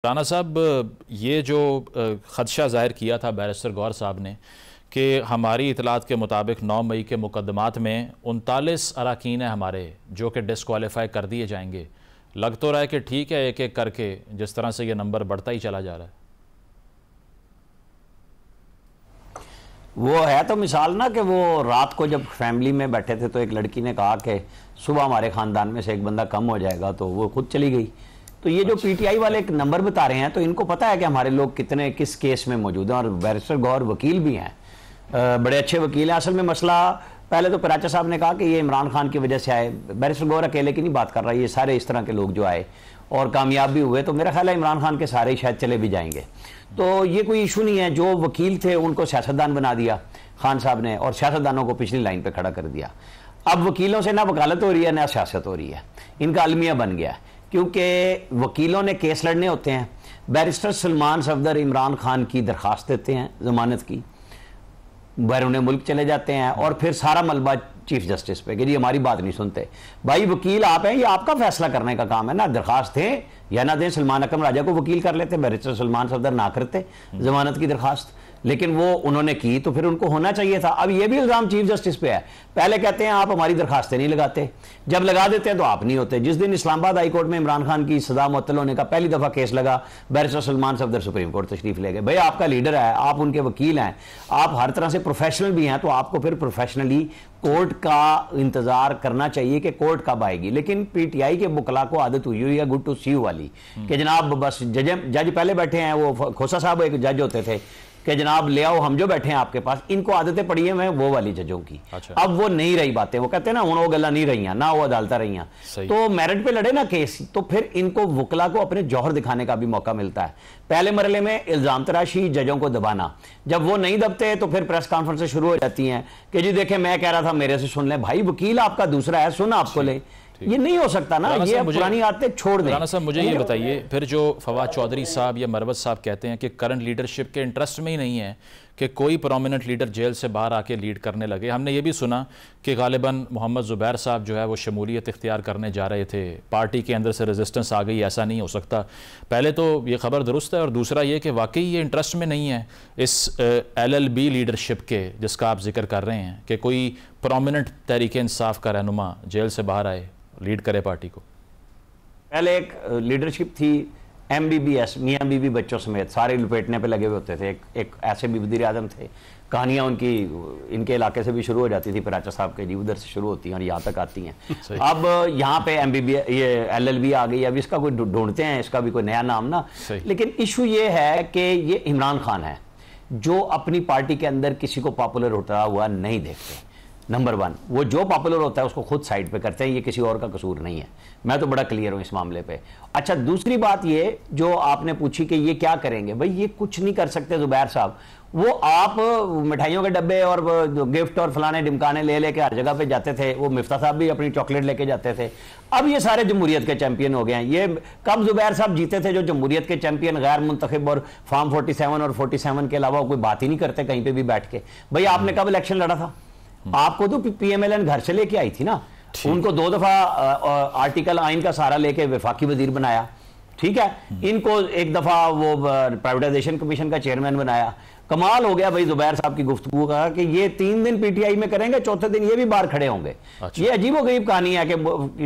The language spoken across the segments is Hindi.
राना साहब, ये जो ख़दशा ज़ाहिर किया था बैरिस्टर गौहर साहब ने कि हमारी इतलात के मुताबिक 9 मई के मुकदमात में 39 अरकान हैं हमारे जो कि डिसक्वालीफाई कर दिए जाएंगे। लग तो रहा है कि ठीक है, एक एक करके जिस तरह से ये नंबर बढ़ता ही चला जा रहा है। वो है तो मिसाल ना कि वो रात को जब फैमिली में बैठे थे तो एक लड़की ने कहा कि सुबह हमारे ख़ानदान में से एक बंदा कम हो जाएगा, तो वो खुद चली गई। तो ये जो पीटीआई वाले एक नंबर बता रहे हैं, तो इनको पता है कि हमारे लोग कितने किस केस में मौजूद हैं। और बैरिस्टर गौहर वकील भी हैं, बड़े अच्छे वकील हैं। असल में मसला पहले तो पराचा साहब ने कहा कि ये इमरान खान की वजह से आए। बैरिस्टर गौहर अकेले की नहीं बात कर रहा, ये सारे इस तरह के लोग जो आए और कामयाब भी हुए, तो मेरा ख्याल है इमरान खान के सारे ही शायद चले भी जाएंगे। तो ये कोई इशू नहीं है। जो वकील थे उनको सियासतदान बना दिया खान साहब ने, और सियासतदानों को पिछली लाइन पर खड़ा कर दिया। अब वकीलों से ना वकालत हो रही है ना सियासत हो रही है, इनका अलमिया बन गया है। क्योंकि वकीलों ने केस लड़ने होते हैं। बैरिस्टर सलमान सफदर इमरान खान की दरख्वास्त देते हैं जमानत की, बैरून मुल्क चले जाते हैं और फिर सारा मलबा चीफ जस्टिस पे कि जी हमारी बात नहीं सुनते। भाई वकील आप हैं, ये आपका फैसला करने का काम है ना। दरखास्त दें या ना दें, सलमान अकरम राजा को वकील कर लेते, बैरिस्टर सलमान सफदर ना करते जमानत की दरखास्त, लेकिन वो उन्होंने की तो फिर उनको होना चाहिए था। अब ये भी इल्ज़ाम चीफ जस्टिस पे है। पहले कहते हैं आप हमारी दरखास्तें नहीं लगाते, जब लगा देते हैं तो आप नहीं होते। जिस दिन इस्लामाबाद हाई कोर्ट में इमरान खान की सजा मुअत्तल होने का पहली दफ़ा केस लगा, barrister Salman Safdar supreme court तशरीफ ले गए। भाई आपका लीडर है, आप उनके वकील हैं, आप हर तरह से प्रोफेशनल भी हैं, तो आपको फिर प्रोफेशनली कोर्ट का इंतजार करना चाहिए कि कोर्ट कब आएगी। लेकिन पीटीआई के बुकला को आदत हुई हुई है गुड टू सी यू वाली, कि जनाब बस जज पहले बैठे हैं, वो खोसा साहब एक जज होते थे कि जनाब ले आओ हम जो बैठे हैं आपके पास। इनको आदतें पड़ी हैं वो वाली जजों की। अच्छा। अब वो नहीं रही बातें, वो कहते हैं ना हूं वो गल्ला नहीं रही ना वो अदालत रही। तो मेरिट पे लड़े ना केस, तो फिर इनको वकला को अपने जौहर दिखाने का भी मौका मिलता है। पहले मरले में इल्जाम तराशी, जजों को दबाना, जब वो नहीं दबते तो फिर प्रेस कॉन्फ्रेंस शुरू हो जाती हैं कि जी देखें मैं कह रहा था मेरे से सुन लें। भाई वकील आपका दूसरा है, सुन आपको ले, ये नहीं हो सकता ना। ये पुरानी आदतें छोड़ दें। राना साहब मुझे ये बताइए, फिर जो फवाद चौधरी साहब या मरवत साहब कहते हैं कि करंट लीडरशिप के इंटरेस्ट में ही नहीं है कि कोई प्रोमिनेंट लीडर जेल से बाहर आके लीड करने लगे। हमने ये भी सुना कि गालिबन मोहम्मद ज़ुबैर साहब जो है वो शमूलियत इख्तियार करने जा रहे थे, पार्टी के अंदर से रेजिस्टेंस आ गई, ऐसा नहीं हो सकता। पहले तो ये खबर दुरुस्त है, और दूसरा ये कि वाकई ये इंटरेस्ट में नहीं है इस LLB लीडरशिप के जिसका आप जिक्र कर रहे हैं कि कोई प्रोमिनेंट तहरीक इंसाफ का रहनुमा जेल से बाहर आए, लीड करे पार्टी को। पहले एक लीडरशिप थी MBBS, मियाँ बीवी बच्चों समेत सारे लपेटने पे लगे हुए होते थे। एक ऐसे भी वज़ीर आज़म थे, कहानियाँ उनकी इनके इलाके से भी शुरू हो जाती थी, पराचा साहब के जी उधर से शुरू होती हैं और यहाँ तक आती हैं। अब यहाँ पे MBBS ये LLB आ गई। अब इसका कोई ढूंढते हैं, इसका भी कोई नया नाम ना। लेकिन इशू ये है कि ये इमरान खान है जो अपनी पार्टी के अंदर किसी को पॉपुलर होता हुआ नहीं देखते। नंबर 1, वो जो पॉपुलर होता है उसको खुद साइड पे करते हैं, ये किसी और का कसूर नहीं है। मैं तो बड़ा क्लियर हूं इस मामले पे। अच्छा, दूसरी बात ये जो आपने पूछी कि ये क्या करेंगे, भाई ये कुछ नहीं कर सकते जुबैर साहब। वो आप मिठाइयों के डब्बे और गिफ्ट और फलाने डिमकाने ले लेके हर जगह पे जाते थे। वो मिफ्ता साहब भी अपनी चॉकलेट लेके जाते थे। अब ये सारे जमहूरियत के चैंपियन हो गए हैं। ये कब जुबैर साहब जीते थे जो जमहूरियत के चैंपियन, गैर मुंतखब और फॉर्म 47 और 47 के अलावा कोई बात ही नहीं करते कहीं पर भी बैठ के। भाई आपने कब इलेक्शन लड़ा था? आपको तो PMLN घर से लेके आई थी ना। उनको 2 दफा आर्टिकल आइन का सहारा लेके वफाकी वजीर बनाया, ठीक है। इनको एक दफा वो प्राइवेटाइजेशन कमीशन का चेयरमैन बनाया। कमाल हो गया भाई जुबैर साहब की गुफ्तगू का कि ये 3 दिन PTI में करेंगे, चौथे दिन ये भी बाहर खड़े होंगे। अच्छा। ये अजीबोगरीब कहानी है कि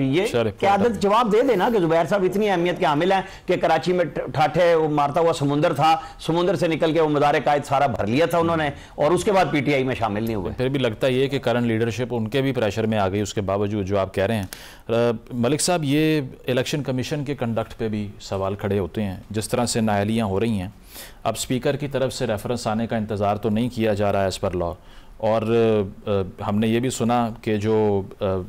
ये क़यादत जवाब दे देना कि जुबैर साहब इतनी अहमियत के हामिल हैं कि कराची में ठाठे मारता हुआ समुंदर था, समुंदर से निकल के वो मदार कायद सारा भर लिया था उन्होंने, और उसके बाद PTI में शामिल नहीं हुए। फिर भी लगता है कि करंट लीडरशिप उनके भी प्रेशर में आ गई उसके बावजूद जो आप कह रहे हैं। मलिक साहब, ये इलेक्शन कमीशन के कंडक्ट पे भी सवाल खड़े होते हैं। जिस तरह से नाअहलियाँ हो रही हैं, अब स्पीकर की तरफ से रेफरेंस आने का इंतज़ार तो नहीं किया जा रहा है एज़ पर लॉ। और हमने ये भी सुना कि जो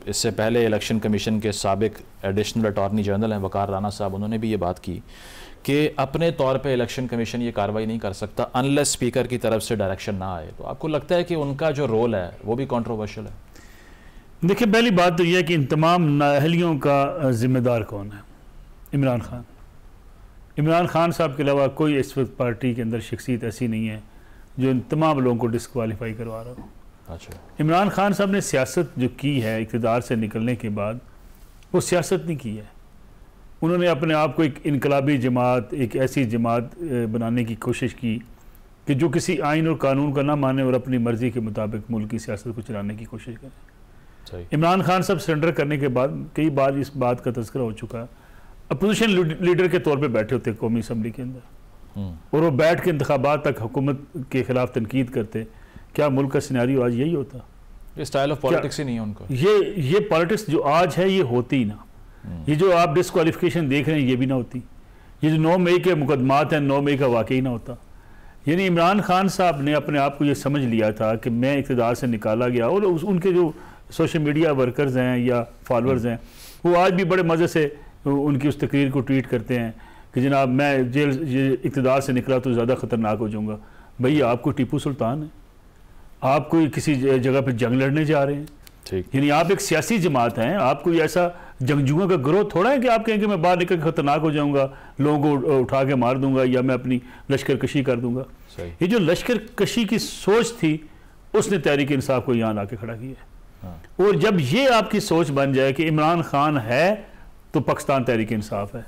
इससे पहले इलेक्शन कमीशन के साबिक एडिशनल अटॉर्नी जनरल हैं वकार राना साहब, उन्होंने भी ये बात की कि अपने तौर पे इलेक्शन कमीशन ये कार्रवाई नहीं कर सकता अनलेस स्पीकर की तरफ से डायरेक्शन ना आए। तो आपको लगता है कि उनका जो रोल है वो भी कॉन्ट्रोवर्शियल है? देखिए, पहली बात तो यह है कि इन तमाम नाअहलियों का ज़िम्मेदार कौन है? इमरान खान। इमरान खान साहब के अलावा कोई इस वक्त पार्टी के अंदर शख्सियत ऐसी नहीं है जो इन तमाम लोगों को डिस्क्वालीफाई करवा रहा हो। अच्छा। इमरान खान साहब ने सियासत जो की है इक़्तिदार से निकलने के बाद, वो सियासत नहीं की है, उन्होंने अपने आप को एक इनकलाबी जमात, एक ऐसी जमात बनाने की कोशिश की कि जो किसी आइन और कानून का ना माने और अपनी मर्ज़ी के मुताबिक मुल्क की सियासत को चलाने की कोशिश करे। इमरान खान साहब सरेंडर करने के बाद कई बार इस बात का तज़किरा हो चुका है, अपोजिशन लीडर के तौर पे बैठे होते कौमी असम्बली के अंदर और वो बैठ के इंतखाबात तक हुकूमत के खिलाफ तनकीद करते। क्या मुल्क का सिनेरियो आज यही होता? ये स्टाइल ऑफ पॉलिटिक्स ही नहीं है उनका। ये पॉलिटिक्स जो आज है ये होती ही ना। ये जो आप डिस्क्वालिफिकेशन देख रहे हैं ये भी ना होती। ये जो 9 मई के मुकदमात हैं, 9 मई का वाकई ना होता। यानी इमरान खान साहब ने अपने आप को ये समझ लिया था कि मैं इक़्तिदार से निकाला गया, और उनके जो सोशल मीडिया वर्कर्स हैं या फॉलोअर्स हैं वो आज भी बड़े मज़े से उनकी उस तकरीर को ट्वीट करते हैं कि जनाब मैं जेल इक़्तिदार से निकला तो ज़्यादा ख़तरनाक हो जाऊँगा। भैया आपको टीपू सुल्तान है, आप कोई किसी जगह पर जंग लड़ने जा रहे हैं। ठीक, यानी आप एक सियासी जमात हैं, आप कोई ऐसा जंगजुओं का ग्रोथ थोड़ा है कि आप कहेंगे मैं बाहर निकल के खतरनाक हो जाऊंगा, लोगों को उठा के मार दूंगा या मैं अपनी लश्कर कशी कर दूंगा। ये जो लश्कर कशी की सोच थी उसने तहरीक इंसाफ को यहाँ ला के खड़ा किया। और जब ये आपकी सोच बन जाए कि इमरान खान है तो पाकिस्तान तहरीक इंसाफ है,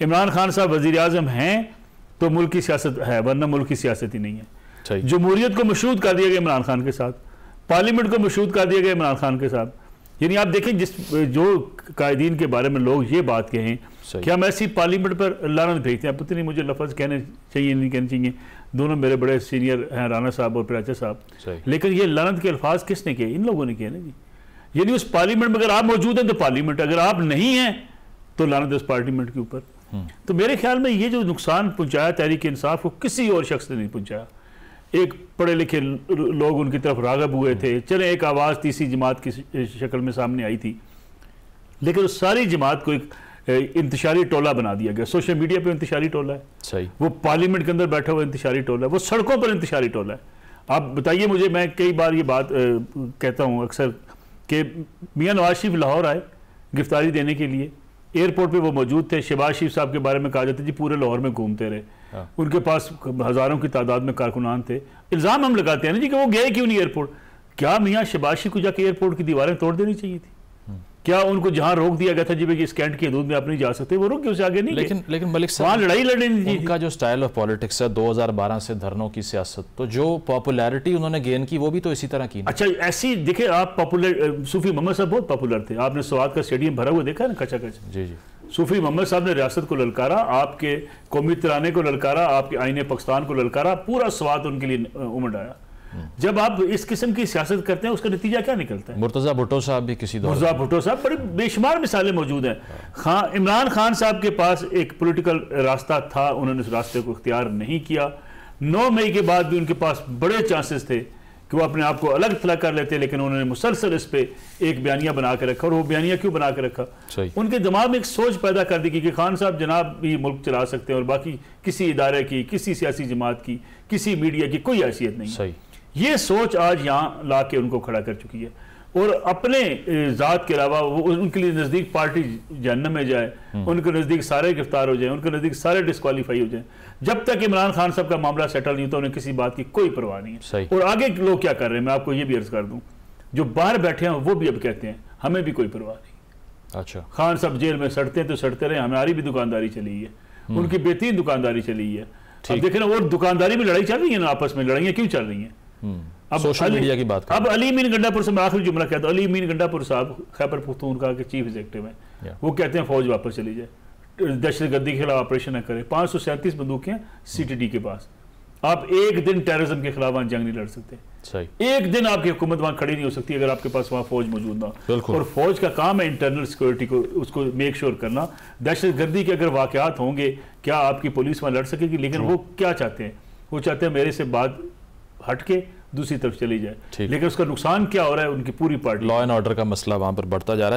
इमरान खान साहब वज़ीर आज़म हैं तो मुल्क की सियासत है, वरना मुल्क की सियासत ही नहीं है। जमहूरियत को मशरूत कर दिया गया इमरान खान के साथ, पार्लियामेंट को मशरूत कर दिया गया इमरान खान के साथ। यानी आप देखें जो कायदीन के बारे में लोग ये बात कहें कि हम ऐसी पार्लियामेंट पर लानत भेजते हैं, पता नहीं मुझे लफ्ज़ कहने चाहिए नहीं कहने चाहिए, दोनों मेरे बड़े सीनियर हैं राना साहब और पिराचा साहब, लेकिन ये लानत के अल्फाज किसने किए? इन लोगों ने किए ना जी। यानी उस पार्लियामेंट में अगर आप मौजूद हैं तो पार्लियामेंट, अगर आप नहीं हैं तो लानत उस पार्लियामेंट के ऊपर। तो मेरे ख्याल में ये जो नुकसान पहुँचाया तहरीक इंसाफ को किसी और शख्स ने नहीं पहुँचाया। एक पढ़े लिखे लोग उनकी तरफ राग़ब हुए थे, चले एक आवाज़ तीसरी जमात की शक्ल में सामने आई थी, लेकिन उस सारी जमात को एक इंतशारी टोला बना दिया गया। सोशल मीडिया पे इंतशारी टोला है, सही, वो पार्लियामेंट के अंदर बैठा हुआ इंतशारी टोला है, वो सड़कों पर इंतशारी टोला है। आप बताइए मुझे, मैं कई बार ये बात कहता हूँ अक्सर कि मियाँ नवाज शरीफ लाहौर आए गिरफ्तारी देने के लिए, एयरपोर्ट पे वो मौजूद थे। शहबाज शरीफ साहब के बारे में कहा जाता है जी पूरे लाहौर में घूमते रहे, उनके पास हज़ारों की तादाद में कारकुनान थे। इल्ज़ाम हम लगाते हैं ना जी कि वो गए क्यों नहीं एयरपोर्ट। क्या मियाँ शहबाज शरीफ को जाके एयरपोर्ट की दीवारें तोड़ देनी चाहिए थी? क्या उनको जहां रोक दिया गया था जी भाई इस कैंट की हदूद में आप नहीं जा सकते, वो रुक के उससे आगे नहीं? लेकिन मलिक साहब वहां लड़ाई लड़ने नहीं थी। उनका जो स्टाइल ऑफ पॉलिटिक्स है 2012 से धरनों की सियासत, तो जो पॉपुलैरिटी उन्होंने गेन की वो भी तो इसी तरह की। अच्छा ऐसी देखिए आप पॉपुलर, सूफी मोहम्मद साहब बहुत पॉपुलर थे, आपने स्वात का स्टेडियम भरा हुआ देखा है ना कचाकच। जी जी, सूफी मोहम्मद साहब ने रियासत को ललकारा, आपके कौमी तराने को ललकारा, आपके आईने पाकिस्तान को ललकारा, पूरा स्वात उनके लिए उमड़ आया। जब आप इस किस्म की सियासत करते हैं उसका नतीजा क्या निकलता है? मुर्तज़ा भुट्टो साहब भी किसी दौर, मुर्तज़ा भुट्टो साहब, बड़ी बेशुमार मिसालें मौजूद हैं। इमरान खान साहब के पास एक पॉलिटिकल रास्ता था, उन्होंने उस रास्ते को इख्तियार नहीं किया। 9 मई के बाद भी उनके पास बड़े चांसेस थे कि वो अपने आप को अलग थलग कर लेते, लेकिन उन्होंने मुसलसल इस पे एक बयानिया बना के रखा। और वो बयानिया क्यों बना के रखा? उनके दिमाग में एक सोच पैदा कर दी कि खान साहब जनाब भी मुल्क चला सकते हैं और बाकी किसी इदारे की, किसी सियासी जमात की, किसी मीडिया की कोई हैसियत नहीं। ये सोच आज यहाँ ला के उनको खड़ा कर चुकी है। और अपने ज़ात के अलावा वो उनके लिए नज़दीक पार्टी जहन्नम में जाए, उनके नज़दीक सारे गिरफ्तार हो जाएं, उनके नज़दीक सारे डिस्क्वालीफाई हो जाएं। जब तक इमरान खान साहब का मामला सेटल नहीं होता उन्हें किसी बात की कोई परवाह नहीं है। और आगे लोग क्या कर रहे हैं मैं आपको ये भी अर्ज कर दूँ, जो बाहर बैठे हैं वो भी अब कहते हैं हमें भी कोई परवाह नहीं। अच्छा, खान साहब जेल में सड़ते हैं तो सड़ते रहे, हमारी भी दुकानदारी चली है, उनकी बेहतरीन दुकानदारी चली है। अब देखें ना, और दुकानदारी में लड़ाई चल रही है ना, आपस में लड़ाइयाँ क्यों चल रही हैं? अब सोशल मीडिया की बात अब अली मीन गंडापुर से मैं आखिरी जुमला कहता हूँ, अली मीन गंडापुर साहब खैबर पख्तूनख्वा के चीफ एग्जीक्यूटिव हैं, वो कहते हैं फौज वापस चली जाए, दहशतगर्दी के खिलाफ ऑपरेशन न करे। 537 बंदूकें सीटीडी के पास, आप एक दिन टेररिज्म के खिलाफ वहां जंग नहीं लड़ सकते। सही, एक दिन आपकी हुकूमत वहां खड़ी नहीं हो सकती अगर आपके पास वहां फौज मौजूद ना हो। और फौज का काम है इंटरनल सिक्योरिटी को उसको मेक श्योर करना। दहशतगर्दी के अगर वाकयात होंगे क्या आपकी पुलिस वहां लड़ सकेगी? लेकिन वो क्या चाहते हैं? वो चाहते हैं मेरे से बात हट के दूसरी तरफ चली जाए, लेकिन उसका नुकसान क्या हो रहा है? उनकी पूरी पार्टी, लॉ एंड ऑर्डर का मसला वहां पर बढ़ता जा रहा है।